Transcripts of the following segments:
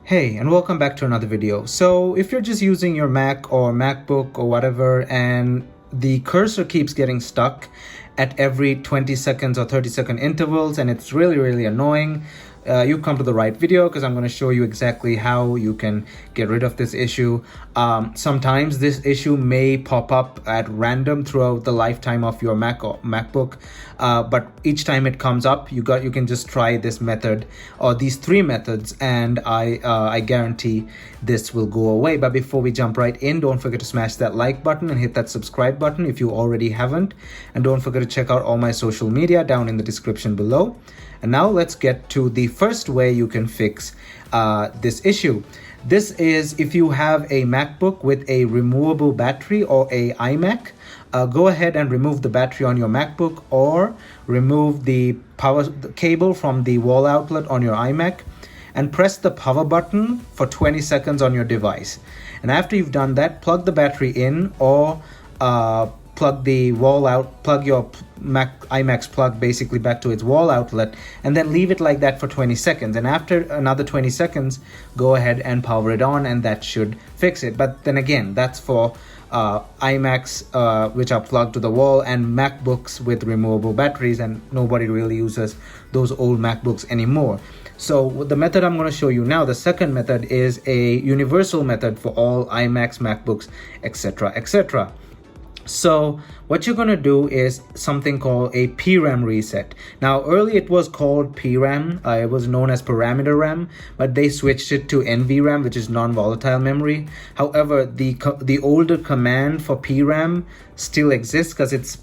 Hey, and welcome back to another video. So if you're just using your Mac or MacBook or whatever, and the cursor keeps getting stuck at every 20 seconds or 30-second intervals, and it's really annoying, you come to the right video, because I'm going to show you exactly how you can get rid of this issue. Sometimes this issue may pop up at random throughout the lifetime of your Mac or MacBook, but each time it comes up, you can just try this method or these three methods, and I guarantee this will go away. But before we jump right in, don't forget to smash that like button and hit that subscribe button if you already haven't, and don't forget to check out all my social media down in the description below. And now let's get to the first way you can fix this issue. This is if you have a MacBook with a removable battery or a iMac. Go ahead and remove the battery on your MacBook, or remove the power cable from the wall outlet on your iMac, and press the power button for 20 seconds on your device. And after you've done that, plug the battery in, or plug your iMac's plug basically back to its wall outlet, and then leave it like that for 20 seconds. And after another 20 seconds, go ahead and power it on, and that should fix it. But then again, that's for iMacs which are plugged to the wall, and MacBooks with removable batteries, and nobody really uses those old MacBooks anymore. So the method I'm going to show you now, the second method, is a universal method for all iMacs, MacBooks, etc. So what you're going to do is something called a PRAM reset. Now, earlier it was called PRAM. It was known as parameter RAM, but they switched it to NVRAM, which is non-volatile memory. However, the older command for PRAM still exists, because it's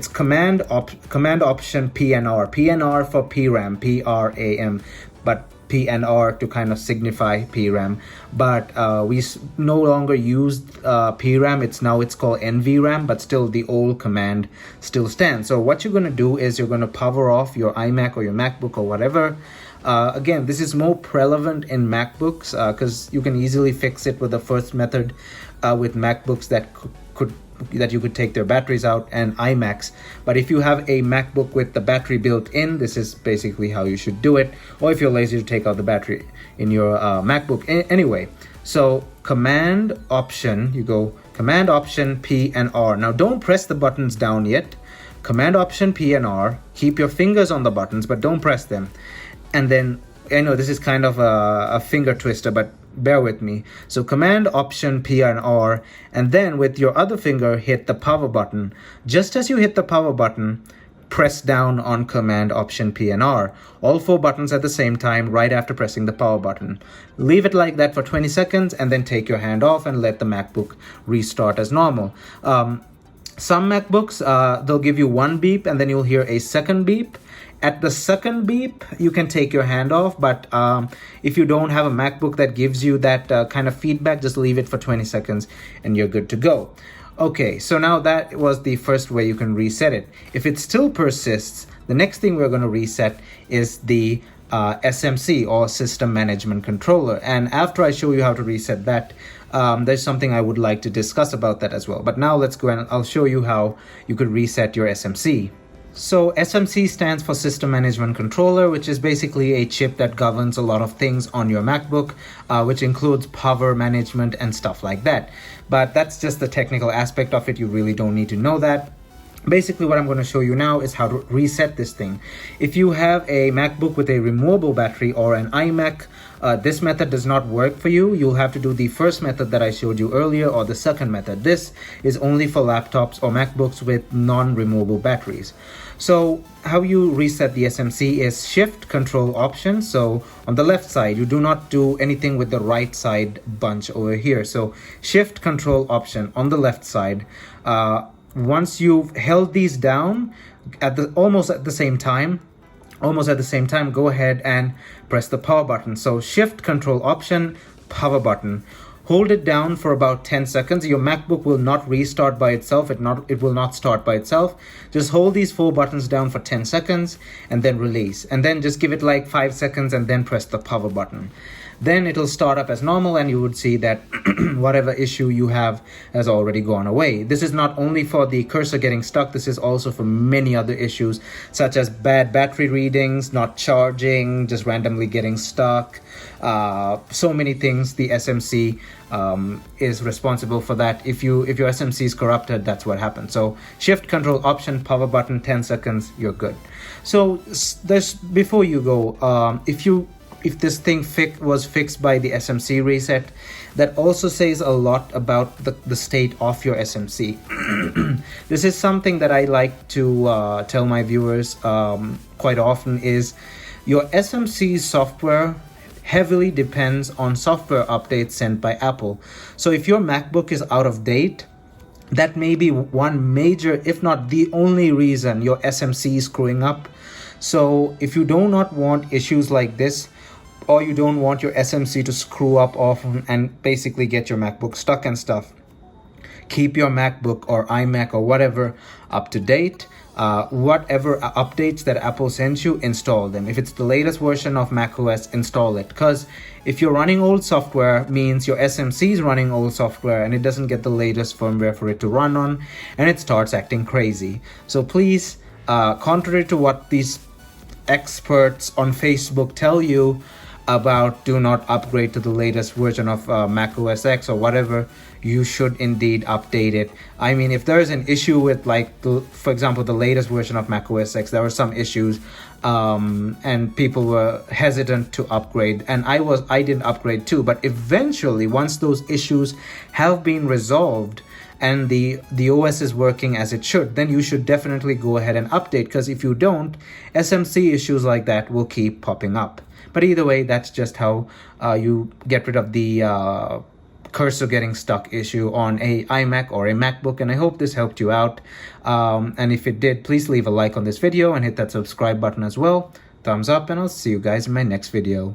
command option PNR. PNR for PRAM, PRAM, but PNR to kind of signify PRAM. But we no longer use PRAM. It's called NVRAM, but still the old command still stands. So what you're going to do is you're going to power off your iMac or your MacBook or whatever. Again, this is more prevalent in MacBooks, because you can easily fix it with the first method with MacBooks that you could take their batteries out, and iMacs. But if you have a MacBook with the battery built in, this is basically how you should do it. Or if you're lazy to take out the battery in your MacBook. Anyway, so Command Option, you go Command Option P and R. Now don't press the buttons down yet. Command Option P and R. Keep your fingers on the buttons, but don't press them. And then, I know this is kind of a finger twister, but bear with me. So Command Option P and R, and then with your other finger hit the power button. Just as you hit the power button, press down on Command Option P and R. All four buttons at the same time right after pressing the power button. Leave it like that for 20 seconds, and then take your hand off and let the MacBook restart as normal. Some MacBooks, they'll give you one beep, and then you'll hear a second beep. At the second beep, you can take your hand off, but if you don't have a MacBook that gives you that kind of feedback, just leave it for 20 seconds and you're good to go. Okay, so now that was the first way you can reset it. If it still persists, the next thing we're going to reset is the SMC, or System Management Controller. And after I show you how to reset that, there's something I would like to discuss about that as well. But now let's go and I'll show you how you could reset your SMC. So SMC stands for System Management Controller, which is basically a chip that governs a lot of things on your MacBook, which includes power management and stuff like that. But that's just the technical aspect of it. You really don't need to know that. Basically, what I'm going to show you now is how to reset this thing. If you have a MacBook with a removable battery or an iMac, this method does not work for you. You'll have to do the first method that I showed you earlier, or the second method. This is only for laptops or MacBooks with non-removable batteries. So how you reset the SMC is Shift Control Option. So on the left side, you do not do anything with the right side bunch over here. So Shift Control Option on the left side. Once you've held these down almost at the same time, go ahead and press the power button. So Shift Control Option, power button. Hold it down for about 10 seconds. Your MacBook will not restart by itself. It will not start by itself. Just hold these four buttons down for 10 seconds and then release. And then just give it like 5 seconds and then press the power button. then it'll start up as normal and you would see that whatever issue you have has already gone away. This is not only for the cursor getting stuck, this is also for many other issues such as bad battery readings, not charging, just randomly getting stuck. So many things. The SMC is responsible for that. If your SMC is corrupted, that's what happens. So shift, control, option, power button, 10 seconds, you're good. So there's, before you go, if this thing was fixed by the SMC reset, that also says a lot about the state of your SMC. This is something that I like to tell my viewers quite often, is your SMC software heavily depends on software updates sent by Apple. So if your MacBook is out of date, that may be one major, if not the only reason your SMC is screwing up. So if you do not want issues like this, or you don't want your SMC to screw up often and basically get your MacBook stuck and stuff, keep your MacBook or iMac or whatever up to date. Whatever updates that Apple sends you, install them. If it's the latest version of macOS, install it. Because if you're running old software, means your SMC is running old software and it doesn't get the latest firmware for it to run on, and it starts acting crazy. So please, contrary to what these experts on Facebook tell you about do not upgrade to the latest version of Mac OS X or whatever, you should indeed update it. I mean, if there is an issue with, like, for example, the latest version of Mac OS X, there were some issues and people were hesitant to upgrade, and I didn't upgrade too. But eventually, once those issues have been resolved and the OS is working as it should, then you should definitely go ahead and update, because if you don't, SMC issues like that will keep popping up. But either way, that's just how you get rid of the cursor getting stuck issue on a iMac or a MacBook. And I hope this helped you out. And if it did, please leave a like on this video and hit that subscribe button as well. Thumbs up, and I'll see you guys in my next video.